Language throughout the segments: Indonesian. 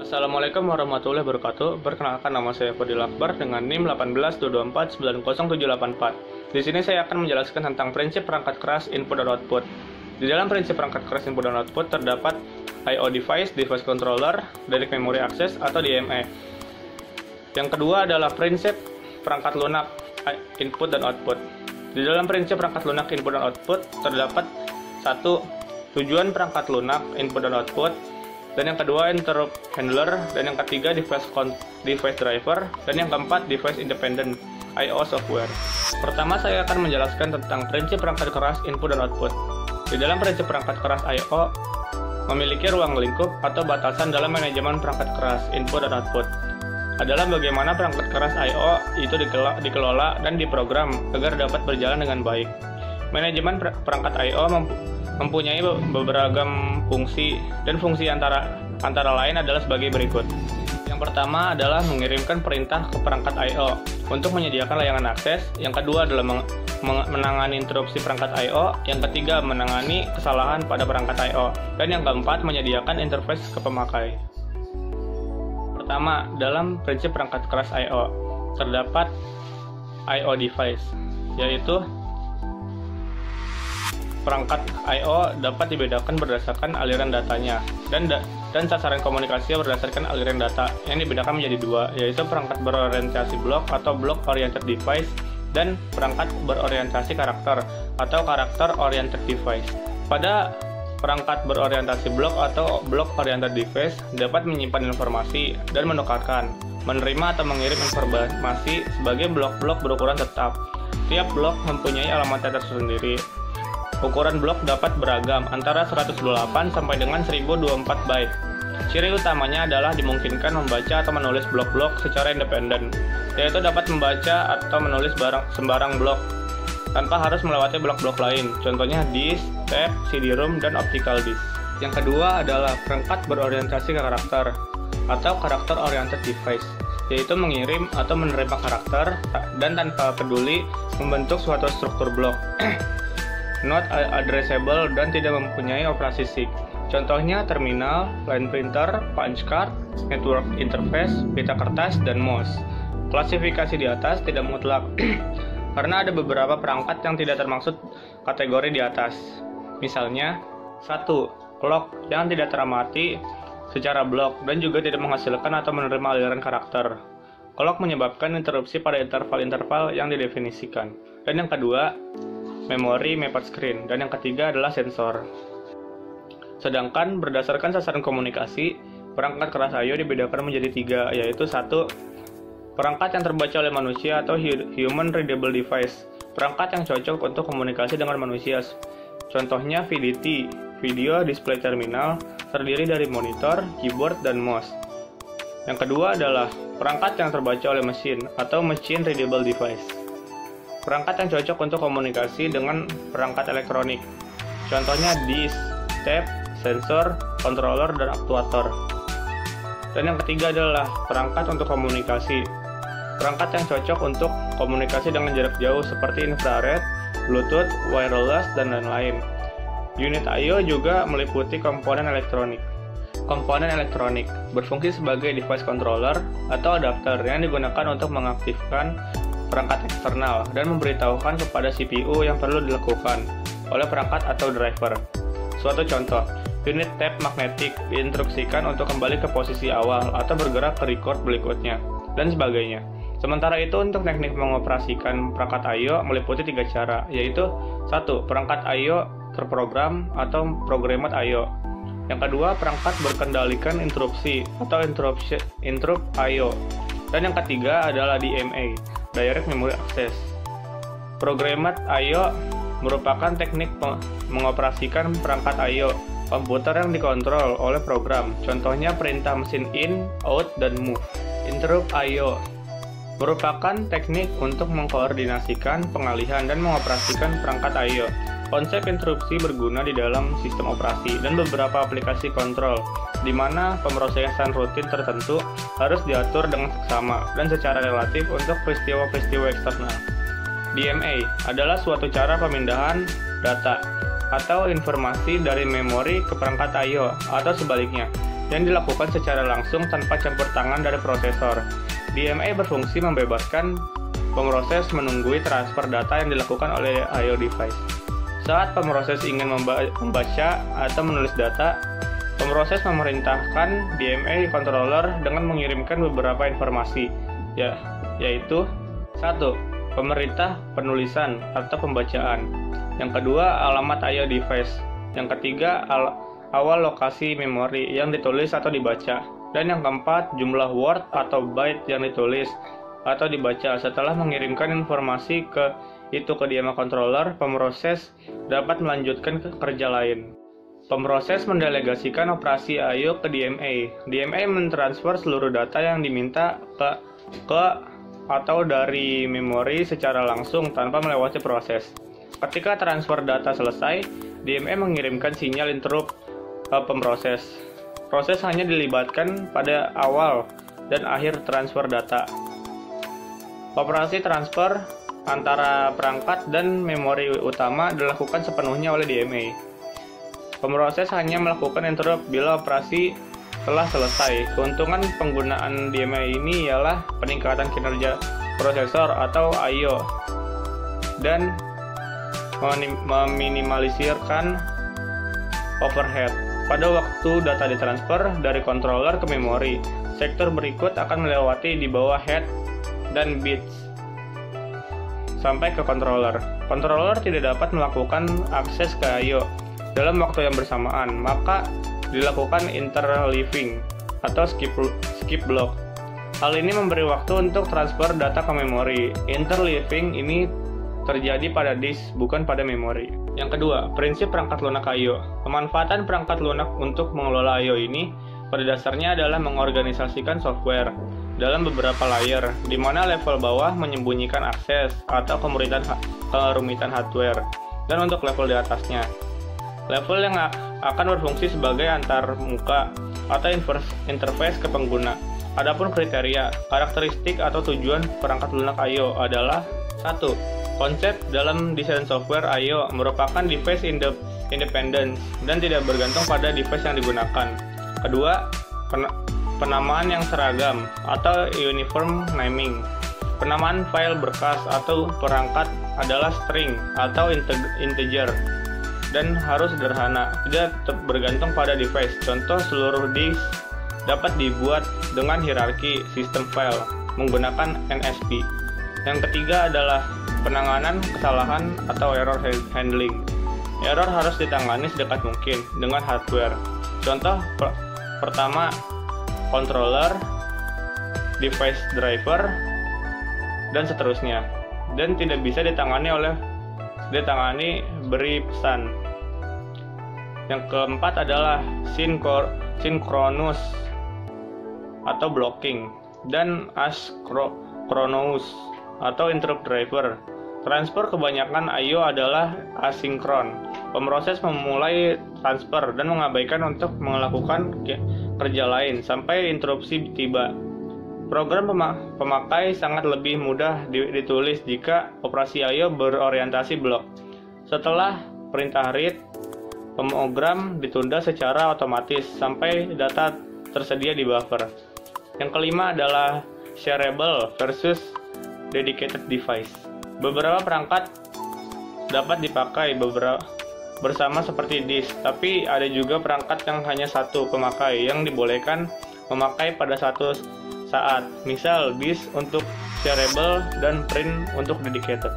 Assalamualaikum warahmatullahi wabarakatuh. Perkenalkan, nama saya Fadil Akbar dengan NIM 18224907884. Di sini saya akan menjelaskan tentang prinsip perangkat keras input dan output. Di dalam prinsip perangkat keras input dan output terdapat I/O device, device controller, direct memory access atau DMA. Yang kedua adalah prinsip perangkat lunak input dan output. Di dalam prinsip perangkat lunak input dan output terdapat satu, tujuan perangkat lunak input dan output, dan yang kedua interrupt handler, dan yang ketiga device driver, dan yang keempat device independent I/O software. Pertama, saya akan menjelaskan tentang prinsip perangkat keras input dan output. Di dalam prinsip perangkat keras I/O memiliki ruang lingkup atau batasan dalam manajemen perangkat keras input dan output adalah bagaimana perangkat keras I/O itu dikelola dan diprogram agar dapat berjalan dengan baik. Manajemen perangkat I/O mempunyai beberapa fungsi, dan fungsi antara lain adalah sebagai berikut. Yang pertama adalah mengirimkan perintah ke perangkat I/O untuk menyediakan layanan akses. Yang kedua adalah menangani interupsi perangkat I/O. Yang ketiga menangani kesalahan pada perangkat I/O. Dan yang keempat menyediakan interface ke pemakai. Pertama, dalam prinsip perangkat keras I/O terdapat I/O device, yaitu perangkat I/O dapat dibedakan berdasarkan aliran datanya dan sasaran komunikasi berdasarkan aliran data yang dibedakan menjadi dua, yaitu perangkat berorientasi blok atau block oriented device dan perangkat berorientasi karakter atau karakter oriented device. Pada perangkat berorientasi blok atau block oriented device dapat menyimpan informasi dan menukarkan, menerima atau mengirim informasi sebagai blok-blok berukuran tetap. Tiap blok mempunyai alamatnya tersendiri. Ukuran blok dapat beragam antara 128 sampai dengan 1024 byte. Ciri utamanya adalah dimungkinkan membaca atau menulis blok-blok secara independen, yaitu dapat membaca atau menulis sembarang blok tanpa harus melewati blok-blok lain, contohnya disk, tape, CD-ROM, dan optical disk. Yang kedua adalah perangkat berorientasi karakter atau karakter oriented device, yaitu mengirim atau menerima karakter dan tanpa peduli membentuk suatu struktur blok. Not addressable dan tidak mempunyai operasi SIG. Contohnya terminal, line printer, punch card, network interface, pita kertas, dan mouse. Klasifikasi di atas tidak mutlak karena ada beberapa perangkat yang tidak termaksud kategori di atas. Misalnya, 1. Clock yang tidak teramati secara blok dan juga tidak menghasilkan atau menerima aliran karakter. Clock menyebabkan interupsi pada interval-interval yang didefinisikan. Dan yang kedua, memori mapped screen, dan yang ketiga adalah sensor. Sedangkan berdasarkan sasaran komunikasi, perangkat keras I/O dibedakan menjadi tiga, yaitu 1. Perangkat yang terbaca oleh manusia atau human readable device, perangkat yang cocok untuk komunikasi dengan manusia. Contohnya VDT, video display terminal, terdiri dari monitor, keyboard, dan mouse. Yang kedua adalah perangkat yang terbaca oleh mesin atau machine readable device, perangkat yang cocok untuk komunikasi dengan perangkat elektronik. Contohnya disk, tape, sensor, controller, dan aktuator. Dan yang ketiga adalah perangkat untuk komunikasi, perangkat yang cocok untuk komunikasi dengan jarak jauh seperti infrared, Bluetooth, wireless, dan lain-lain. Unit I/O juga meliputi komponen elektronik. Komponen elektronik berfungsi sebagai device controller atau adapter yang digunakan untuk mengaktifkan perangkat eksternal dan memberitahukan kepada CPU yang perlu dilakukan oleh perangkat atau driver. Suatu contoh, unit tape magnetik diinstruksikan untuk kembali ke posisi awal atau bergerak ke record berikutnya, dan sebagainya. Sementara itu, untuk teknik mengoperasikan perangkat I/O meliputi tiga cara, yaitu 1. Perangkat I/O terprogram atau programmed I/O. Yang kedua, perangkat berkendalikan interupsi atau interrupt I/O. Dan yang ketiga adalah DMA, direct memory access. Programmed I/O merupakan teknik mengoperasikan perangkat I/O komputer yang dikontrol oleh program, contohnya perintah mesin in, out, dan move. Interrupt I/O merupakan teknik untuk mengkoordinasikan pengalihan dan mengoperasikan perangkat I/O. Konsep interupsi berguna di dalam sistem operasi dan beberapa aplikasi kontrol, di mana pemrosesan rutin tertentu harus diatur dengan seksama dan secara relatif untuk peristiwa-peristiwa eksternal. DMA adalah suatu cara pemindahan data atau informasi dari memori ke perangkat I/O atau sebaliknya. yang dilakukan secara langsung tanpa campur tangan dari prosesor. DMA berfungsi membebaskan pemroses menunggui transfer data yang dilakukan oleh I/O device. Saat pemroses ingin membaca atau menulis data, pemroses memerintahkan DMA controller dengan mengirimkan beberapa informasi, yaitu 1. Pemerintah penulisan atau pembacaan. Yang kedua, alamat I/O device. Yang ketiga, awal lokasi memori yang ditulis atau dibaca. Dan yang keempat, jumlah word atau byte yang ditulis atau dibaca. Setelah mengirimkan informasi ke DMA controller, pemroses dapat melanjutkan ke kerja lain. Pemroses mendelegasikan operasi I/O ke DMA. DMA mentransfer seluruh data yang diminta ke atau dari memori secara langsung tanpa melewati proses. Ketika transfer data selesai, DMA mengirimkan sinyal interrupt ke pemroses. Proses hanya dilibatkan pada awal dan akhir transfer data. Operasi transfer antara perangkat dan memori utama dilakukan sepenuhnya oleh DMA. Pemroses hanya melakukan interrupt bila operasi telah selesai. Keuntungan penggunaan DMA ini ialah peningkatan kinerja prosesor atau I/O dan meminimalisirkan overhead. Pada waktu data ditransfer dari controller ke memori, sektor berikut akan melewati di bawah head dan bits sampai ke controller. Controller tidak dapat melakukan akses ke I/O dalam waktu yang bersamaan, maka dilakukan interleaving atau skip block. Hal ini memberi waktu untuk transfer data ke memori. Interleaving ini terjadi pada disk, bukan pada memori. Yang kedua, prinsip perangkat lunak I/O. Pemanfaatan perangkat lunak untuk mengelola I/O ini pada dasarnya adalah mengorganisasikan software dalam beberapa layer, di mana level bawah menyembunyikan akses atau kerumitan hardware, dan untuk level di atasnya, level yang akan berfungsi sebagai antarmuka atau interface ke pengguna. Adapun kriteria, karakteristik atau tujuan perangkat lunak I/O adalah 1. Konsep dalam desain software I/O merupakan device independent dan tidak bergantung pada device yang digunakan. Kedua, penamaan yang seragam atau uniform naming. Penamaan file berkas atau perangkat adalah string atau integer dan harus sederhana, tidak bergantung pada device. Contoh, seluruh disk dapat dibuat dengan hierarki sistem file menggunakan NSP. Yang ketiga adalah penanganan kesalahan atau error handling. Error harus ditangani sedekat mungkin dengan hardware. Contoh pertama, controller, device driver, dan seterusnya. Dan tidak bisa ditangani beri pesan. Yang keempat adalah synchronous atau blocking dan asynchronous atau interrupt driver. Transfer kebanyakan I/O adalah asinkron. Pemroses memulai transfer dan mengabaikan untuk melakukan kerja lain sampai interupsi tiba. Program pemakai sangat lebih mudah ditulis jika operasi I/O berorientasi blok. Setelah perintah read, program ditunda secara otomatis sampai data tersedia di buffer. Yang kelima adalah shareable versus dedicated device. Beberapa perangkat dapat dipakai bersama seperti disk, tapi ada juga perangkat yang hanya satu pemakai yang dibolehkan memakai pada satu saat. Misal disk untuk shareable dan print untuk dedicated.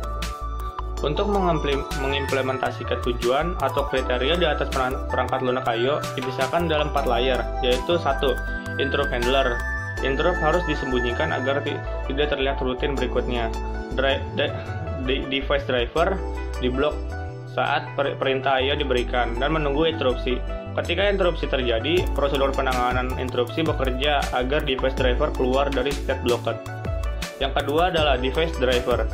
Untuk mengimplementasikan tujuan atau kriteria di atas perangkat lunak I/O dipisahkan dalam 4 layer, yaitu 1. Interrupt handler. Interrupt harus disembunyikan agar tidak terlihat rutin berikutnya. Device driver diblok saat perintah I/O diberikan dan menunggu interupsi. Ketika interupsi terjadi, prosedur penanganan interupsi bekerja agar device driver keluar dari state blocked. Yang kedua adalah device driver.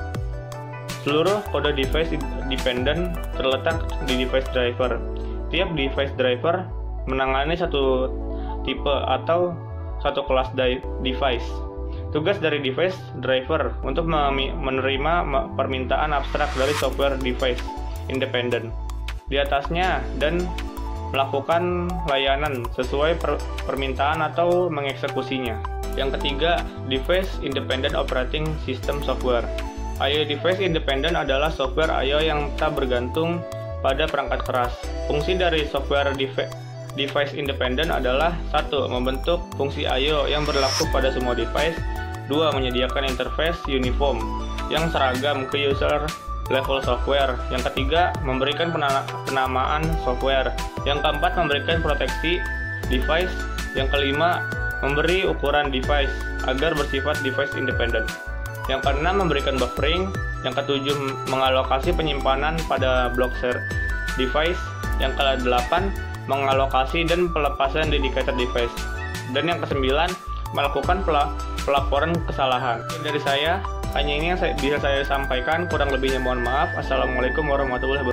Seluruh kode device dependent terletak di device driver. Tiap device driver menangani satu tipe atau satu kelas device. Tugas dari device driver untuk menerima permintaan abstrak dari software device independent di atasnya dan melakukan layanan sesuai permintaan atau mengeksekusinya. Yang ketiga, Device Independent Operating System Software. I/O Device Independent adalah software I/O yang tak bergantung pada perangkat keras. Fungsi dari software Device Independent adalah 1. Membentuk fungsi I/O yang berlaku pada semua device. 2. Menyediakan interface uniform yang seragam ke user level software. Yang ketiga, memberikan penamaan software. Yang keempat, memberikan proteksi device. Yang kelima, memberi ukuran device agar bersifat device independent. Yang keenam, memberikan buffering. Yang ketujuh, mengalokasi penyimpanan pada blok share device. Yang kedelapan, mengalokasi dan pelepasan dedicated device. Dan yang kesembilan, melakukan pelaporan kesalahan. Dari saya, hanya ini yang bisa saya sampaikan, kurang lebihnya mohon maaf. Assalamualaikum warahmatullahi wabarakatuh.